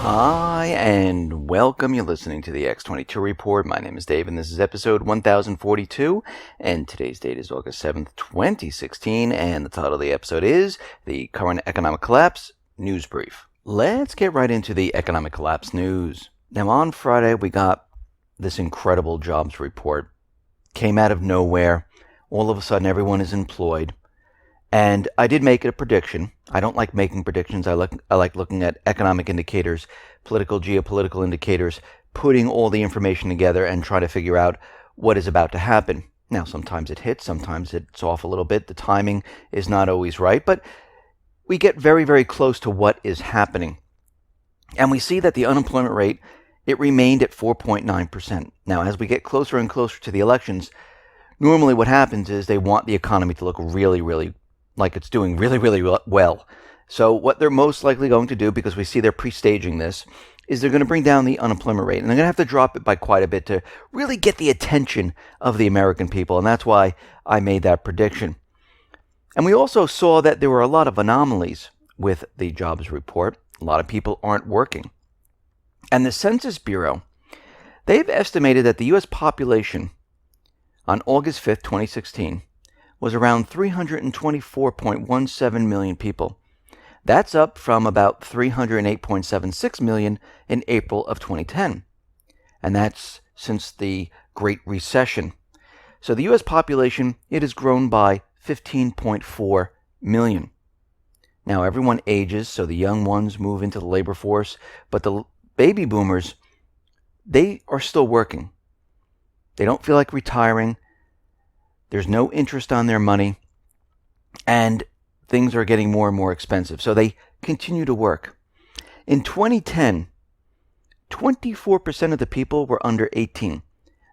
Hi, and welcome. You're listening to the X22 Report. My name is Dave, and this is episode 1042, and today's date is August 7th, 2016, and the title of the episode is The Current Economic Collapse News Brief. Let's get right into the economic collapse news. Now, on Friday, we got this incredible jobs report. Came out of nowhere. All of a sudden, everyone is employed. And I did make it a prediction. I don't like making predictions. I like looking at economic indicators, political, geopolitical indicators, putting all the information together and try to figure out what is about to happen. Now, sometimes it hits, sometimes it's off a little bit. The timing is not always right, but we get very, very close to what is happening. And we see that the unemployment rate, it remained at 4.9%. Now, as we get closer and closer to the elections, normally what happens is they want the economy to look really, really like it's doing really, really well. So what they're most likely going to do, because we see they're pre-staging this, is they're going to bring down the unemployment rate. And they're going to have to drop it by quite a bit to really get the attention of the American people. And that's why I made that prediction. And we also saw that there were a lot of anomalies with the jobs report. A lot of people aren't working. And the Census Bureau, they've estimated that the U.S. population on August 5th, 2016, was around 324.17 million people. That's up from about 308.76 million in April of 2010. And that's since the Great Recession. So the U.S. population, it has grown by 15.4 million. Now everyone ages, so the young ones move into the labor force, but the baby boomers, they are still working. They don't feel like retiring. There's no interest on their money, and things are getting more and more expensive. So they continue to work. In 2010, 24% of the people were under 18.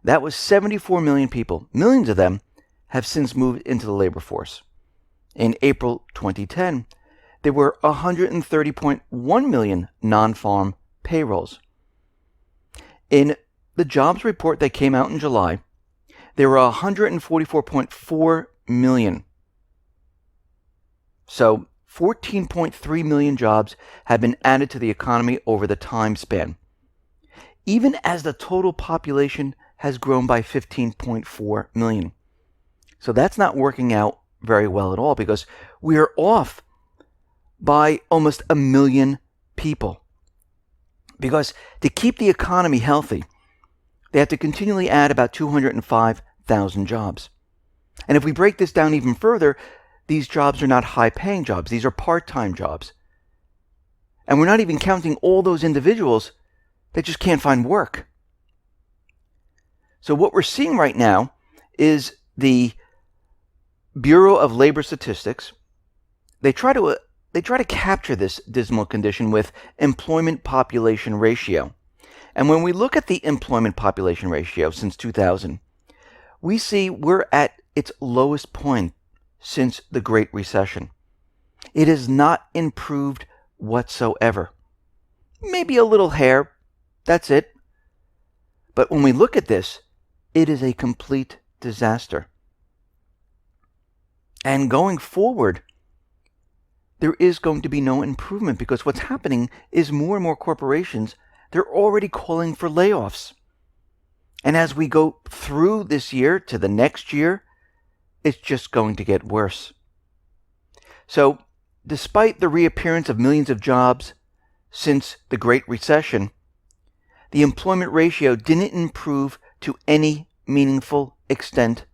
That was 74 million people. Millions of them have since moved into the labor force. In April 2010, there were 130.1 million non-farm payrolls. In the jobs report that came out in July, there were 144.4 million. So 14.3 million jobs have been added to the economy over the time span, even as the total population has grown by 15.4 million. So that's not working out very well at all, because we are off by almost 1 million people. Because to keep the economy healthy, they have to continually add about 205,000 jobs. And if we break this down even further, these jobs are not high-paying jobs. These are part-time jobs. And we're not even counting all those individuals that just can't find work. So what we're seeing right now is the Bureau of Labor Statistics, they try to capture this dismal condition with employment population ratio. And when we look at the employment population ratio since 2000, we see we're at its lowest point since the Great Recession. It has not improved whatsoever. Maybe a little hair, that's it. But when we look at this, it is a complete disaster. And going forward, there is going to be no improvement, because what's happening is more and more corporations, they're already calling for layoffs. And as we go through this year to the next year, it's just going to get worse. So, despite the reappearance of millions of jobs since the Great Recession, the employment ratio didn't improve to any meaningful extent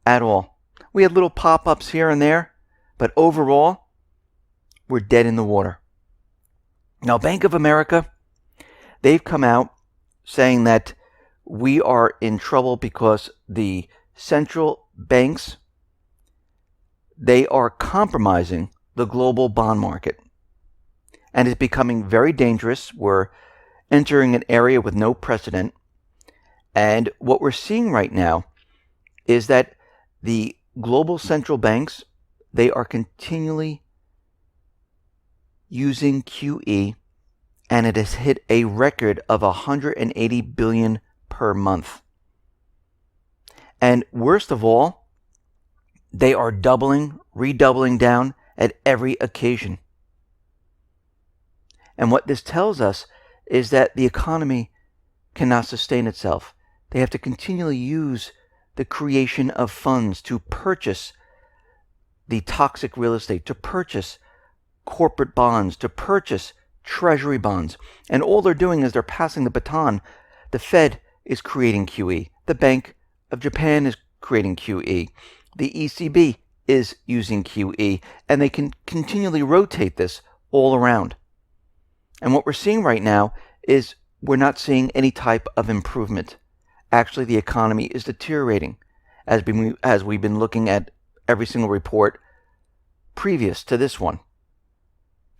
at all. We had little pop-ups here and there, but overall, we're dead in the water. Now, Bank of America, they've come out saying that we are in trouble because the central banks, they are compromising the global bond market. And it's becoming very dangerous. We're entering an area with no precedent. And what we're seeing right now is that the global central banks, they are continually using QE, and it has hit a record of 180 billion per month. And worst of all, they are redoubling down at every occasion. And what this tells us is that the economy cannot sustain itself. They have to continually use the creation of funds to purchase the toxic real estate, to purchase corporate bonds, to purchase treasury bonds. And all they're doing is they're passing the baton. The Fed is creating QE. The Bank of Japan is creating QE. The ECB is using QE. And they can continually rotate this all around. And what we're seeing right now is we're not seeing any type of improvement. Actually, the economy is deteriorating, as we've been looking at every single report previous to this one.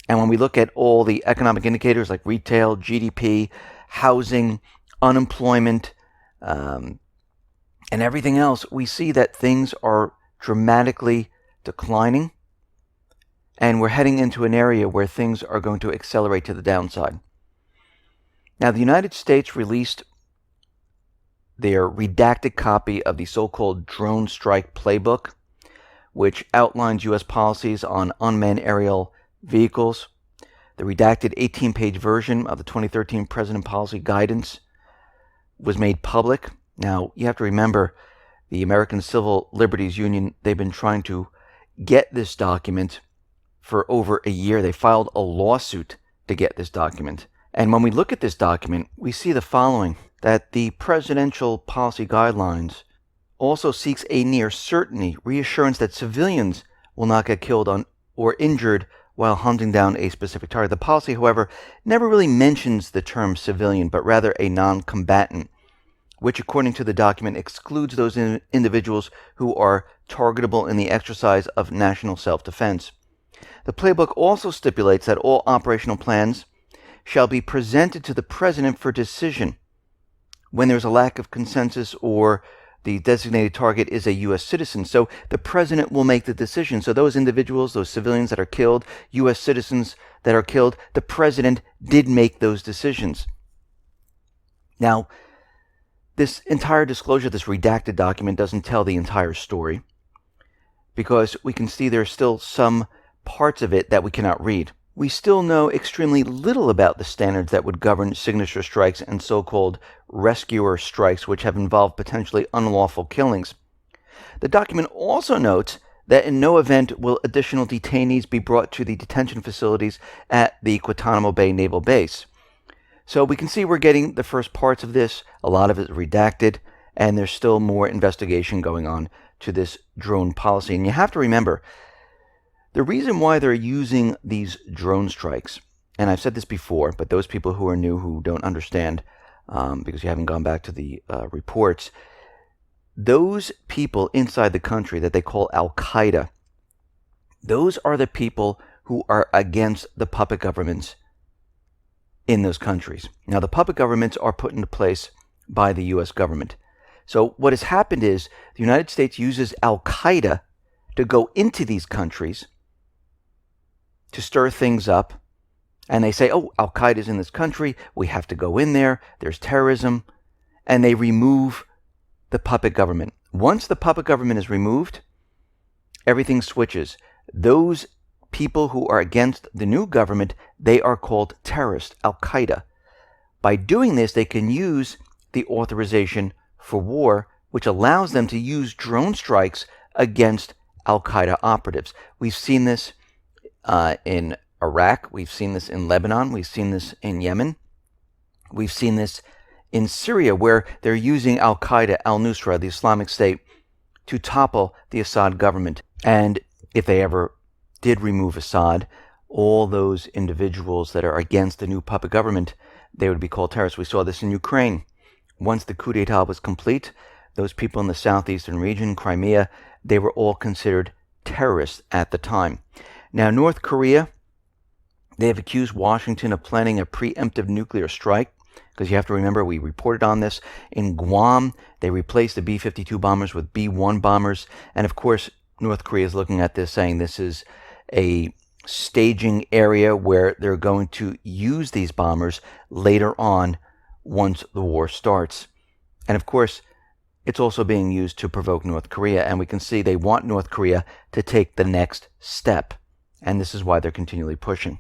And when we look at all the economic indicators like retail, GDP, housing, unemployment, and everything else, we see that things are dramatically declining. And we're heading into an area where things are going to accelerate to the downside. Now, the United States released their redacted copy of the so-called drone strike playbook, which outlines U.S. policies on unmanned aerial vehicles. The redacted 18-page version of the 2013 President Policy Guidance was made public. Now, you have to remember, the American Civil Liberties Union, they've been trying to get this document for over a year. They filed a lawsuit to get this document. And when we look at this document, we see the following, that the Presidential Policy Guidelines also seeks a near certainty reassurance that civilians will not get killed or injured while hunting down a specific target. The policy, however, never really mentions the term civilian, but rather a non-combatant, which according to the document excludes those individuals who are targetable in the exercise of national self-defense. The playbook also stipulates that all operational plans shall be presented to the President for decision when there's a lack of consensus or the designated target is a U.S. citizen. So the President will make the decision. So those individuals, those civilians that are killed, U.S. citizens that are killed, the President did make those decisions. Now, this entire disclosure, this redacted document, doesn't tell the entire story, because we can see there's still some parts of it that we cannot read. We still know extremely little about the standards that would govern signature strikes and so-called rescuer strikes, which have involved potentially unlawful killings. The document also notes that in no event will additional detainees be brought to the detention facilities at the Guantanamo Bay Naval Base. So we can see we're getting the first parts of this. A lot of it is redacted, and there's still more investigation going on to this drone policy. And you have to remember, the reason why they're using these drone strikes, and I've said this before, but those people who are new, who don't understand, because you haven't gone back to the reports, those people inside the country that they call Al-Qaeda, those are the people who are against the puppet governments in those countries. Now, the puppet governments are put into place by the U.S. government. So what has happened is the United States uses Al-Qaeda to go into these countries to stir things up. And they say, oh, Al-Qaeda is in this country, we have to go in there, there's terrorism. And they remove the puppet government. Once the puppet government is removed, everything switches. Those people who are against the new government, they are called terrorists, Al-Qaeda. By doing this, they can use the authorization for war, which allows them to use drone strikes against Al-Qaeda operatives. We've seen this in Iraq. We've seen this in Lebanon. We've seen this in Yemen. We've seen this in Syria, where they're using Al-Qaeda, al-Nusra, the Islamic State, to topple the Assad government. And if they ever did remove Assad, all those individuals that are against the new puppet government, they would be called terrorists. We saw this in Ukraine. Once the coup d'etat was complete, those people in the southeastern region, Crimea, they were all considered terrorists at the time. Now, North Korea, they have accused Washington of planning a preemptive nuclear strike, because you have to remember, we reported on this. In Guam, they replaced the B-52 bombers with B-1 bombers. And of course, North Korea is looking at this, saying this is a staging area where they're going to use these bombers later on once the war starts. And of course, it's also being used to provoke North Korea. And we can see they want North Korea to take the next step. And this is why they're continually pushing.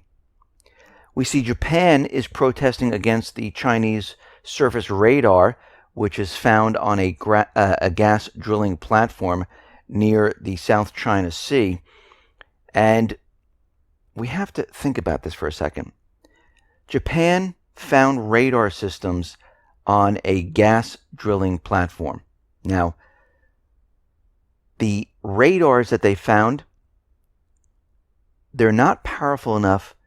We see Japan is protesting against the Chinese surface radar, which is found on a gas drilling platform near the South China Sea. And we have to think about this for a second. Japan found radar systems on a gas drilling platform. Now, the radars that they found, they're not powerful enough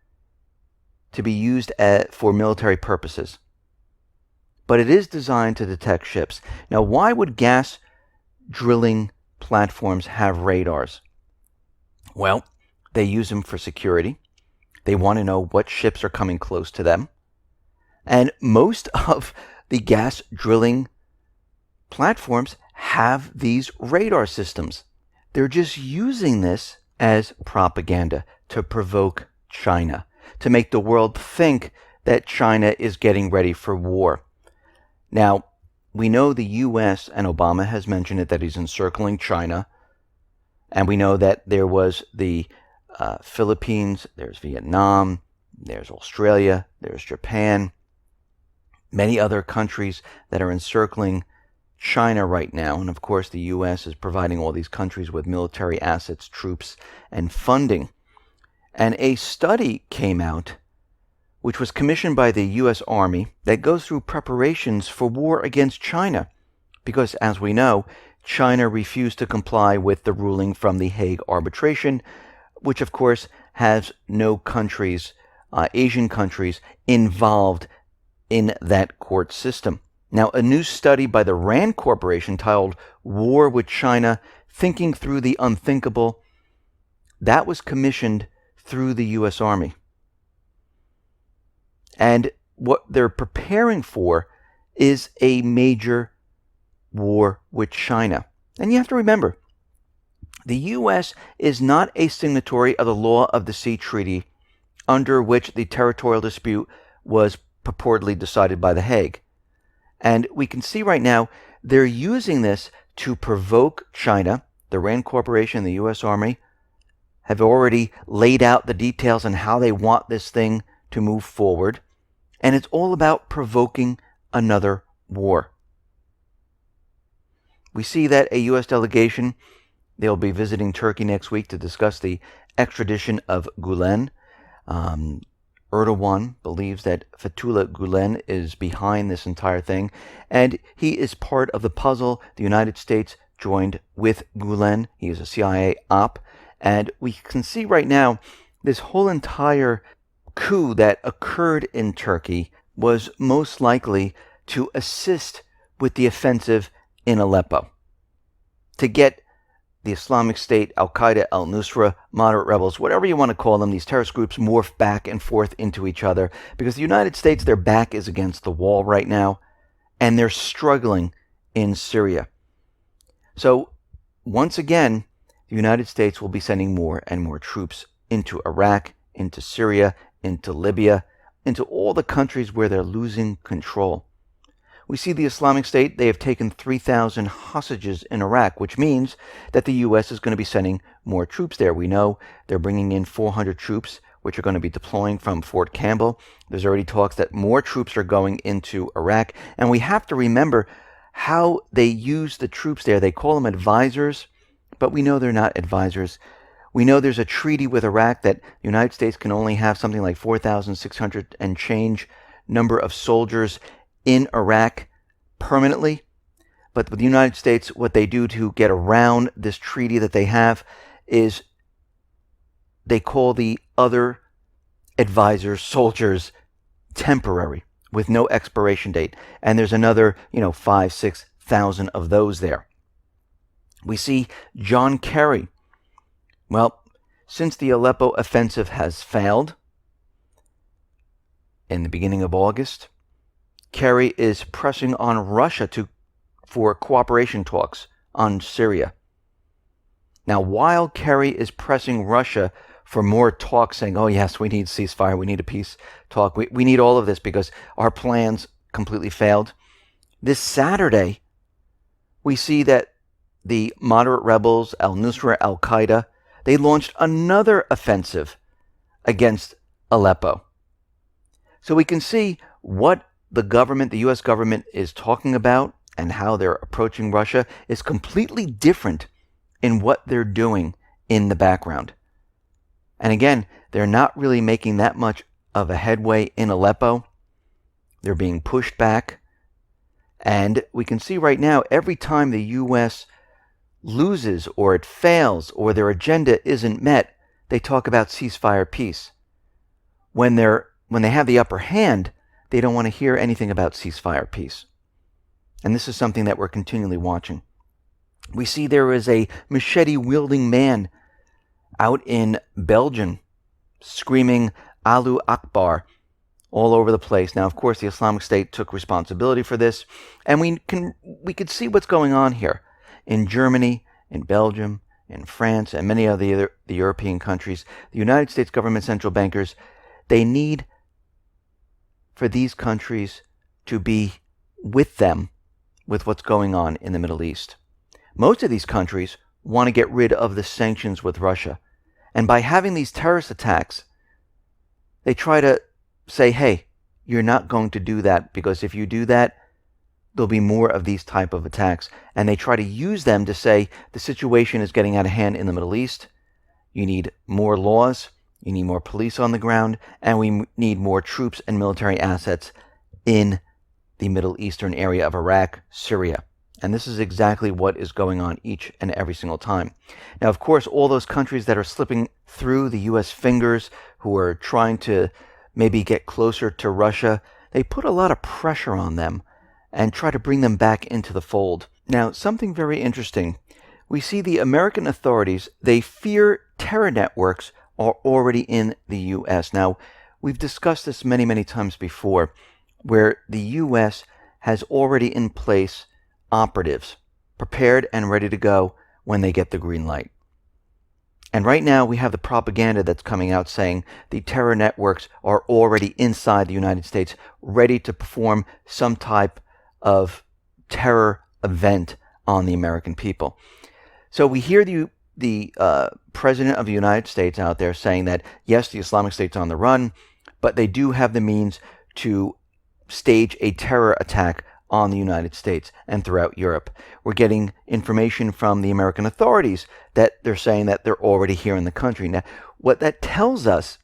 to be used for military purposes. But it is designed to detect ships. Now, why would gas drilling platforms have radars? Well, they use them for security. They want to know what ships are coming close to them. And most of the gas drilling platforms have these radar systems. They're just using this as propaganda to provoke China, to make the world think that China is getting ready for war. Now, we know the U.S., and Obama has mentioned it, that he's encircling China. And we know that there was the Philippines, there's Vietnam, there's Australia, there's Japan, many other countries that are encircling China right now. And of course, the U.S. is providing all these countries with military assets, troops, and funding. And a study came out, which was commissioned by the U.S. Army, that goes through preparations for war against China. Because, as we know, China refused to comply with the ruling from the Hague arbitration, which, of course, has no countries, Asian countries, involved in that court system. Now, a new study by the RAND Corporation titled War with China, Thinking Through the Unthinkable, that was commissioned through the U.S. Army. And what they're preparing for is a major war with China. And you have to remember, the U.S. is not a signatory of the Law of the Sea Treaty, under which the territorial dispute was purportedly decided by The Hague. And we can see right now they're using this to provoke China. The RAND Corporation and the U.S. Army have already laid out the details on how they want this thing to move forward. And it's all about provoking another war. We see that a U.S. delegation, they'll be visiting Turkey next week to discuss the extradition of Gulen. Erdogan believes that Fethullah Gulen is behind this entire thing, and he is part of the puzzle. The United States joined with Gulen. He is a CIA op, and we can see right now this whole entire coup that occurred in Turkey was most likely to assist with the offensive in Aleppo, to get the Islamic State, Al-Qaeda, al-Nusra, moderate rebels, whatever you want to call them, these terrorist groups morph back and forth into each other, because the United States, their back is against the wall right now, and they're struggling in Syria. So, once again, the United States will be sending more and more troops into Iraq, into Syria, into Libya, into all the countries where they're losing control. We see the Islamic State, they have taken 3,000 hostages in Iraq, which means that the U.S. is going to be sending more troops there. We know they're bringing in 400 troops, which are going to be deploying from Fort Campbell. There's already talks that more troops are going into Iraq. And we have to remember how they use the troops there. They call them advisors, but we know they're not advisors. We know there's a treaty with Iraq that the United States can only have something like 4,600 and change number of soldiers in Iraq permanently. But with the United States, what they do to get around this treaty that they have is they call the other advisors, soldiers, temporary, with no expiration date. And there's another, 5,000, 6,000 of those there. We see John Kerry. Well, since the Aleppo offensive has failed in the beginning of August, Kerry is pressing on Russia for cooperation talks on Syria. Now, while Kerry is pressing Russia for more talks, saying, oh yes, we need ceasefire, we need a peace talk, we need all of this because our plans completely failed, this Saturday, we see that the moderate rebels, al-Nusra, al-Qaeda, they launched another offensive against Aleppo. So we can see what the U.S. government is talking about and how they're approaching Russia is completely different in what they're doing in the background. And again, they're not really making that much of a headway in Aleppo. They're being pushed back. And we can see right now, every time the U.S. loses or it fails or their agenda isn't met, they talk about ceasefire peace. When they have the upper hand, they don't want to hear anything about ceasefire peace. And this is something that we're continually watching. We see there is a machete-wielding man out in Belgium screaming Allahu Akbar all over the place. Now, of course, the Islamic State took responsibility for this, and we could see what's going on here in Germany, in Belgium, in France, and many of the European countries. The United States government central bankers, they need for these countries to be with them with what's going on in the Middle East. Most of these countries want to get rid of the sanctions with Russia. And by having these terrorist attacks, they try to say, hey, you're not going to do that, because if you do that, there'll be more of these type of attacks. And they try to use them to say the situation is getting out of hand in the Middle East. You need more laws, you need more police on the ground, and we need more troops and military assets in the Middle Eastern area of Iraq, Syria. And this is exactly what is going on each and every single time. Now, of course, all those countries that are slipping through the U.S. fingers, who are trying to maybe get closer to Russia, they put a lot of pressure on them and try to bring them back into the fold. Now, something very interesting. We see the American authorities, they fear terror networks are already in the U.S. Now, we've discussed this many, many times before, where the U.S. has already in place operatives prepared and ready to go when they get the green light. And right now we have the propaganda that's coming out saying the terror networks are already inside the United States, ready to perform some type of terror event on the American people. So we hear the President of the United States out there saying that, yes, the Islamic State's on the run, but they do have the means to stage a terror attack on the United States and throughout Europe. We're getting information from the American authorities that they're saying that they're already here in the country. Now, what that tells us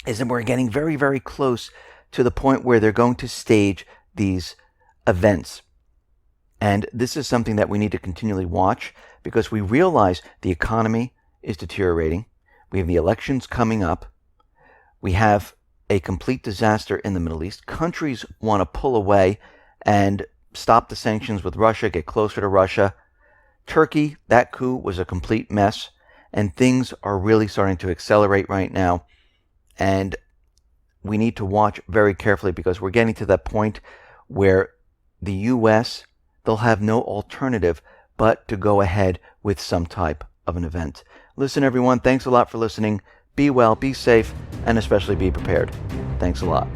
is that we're getting very, very close to the point where they're going to stage these events. And this is something that we need to continually watch, because we realize the economy is deteriorating. We have the elections coming up. We have a complete disaster in the Middle East. Countries want to pull away and stop the sanctions with Russia, get closer to Russia. Turkey, that coup was a complete mess, and things are really starting to accelerate right now. And we need to watch very carefully, because we're getting to that point where the U.S., they'll have no alternative but to go ahead with some type of an event. Listen, everyone, thanks a lot for listening. Be well, be safe, and especially be prepared. Thanks a lot.